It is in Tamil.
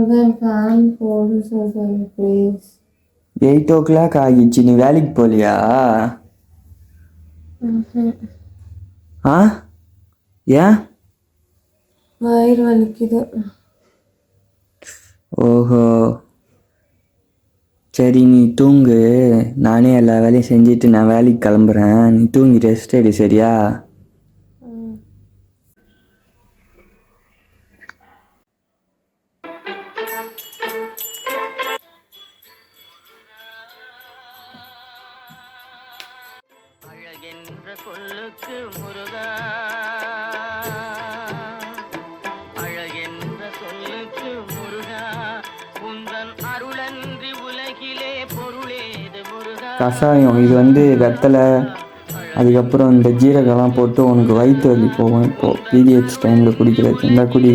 முருகன் ஃபேன் போடு சொல்கிறேன் ப்ளீஸ். 8 o'clock ஆகிடுச்சு, நீ வேலைக்கு போகலையா? ஆ ஏன்? வயிறு வலிக்குது. ஓஹோ சரி, நீ தூங்கு. நானே எல்லா வேலையும் செஞ்சுட்டு நான் வேலைக்கு கிளம்புறேன். நீ தூங்கி ரெஸ்ட் எடு, சரியா? அழகென்ற சொல்லுக்கு முருகா, அழகென்ற சொல்லுக்கு முருகா, உந்தன் அருளன்றி உலகிலே பொருளேது முருகா. கஷாயம் இது வெத்தலை, அதுக்கப்புறம் இந்த ஜீரகம்லாம் போட்டு உனக்கு வயிற்று வலி போகும். இப்போது பீரியட்ஸ் டைமில் குடிக்கிறது. இந்த குடி.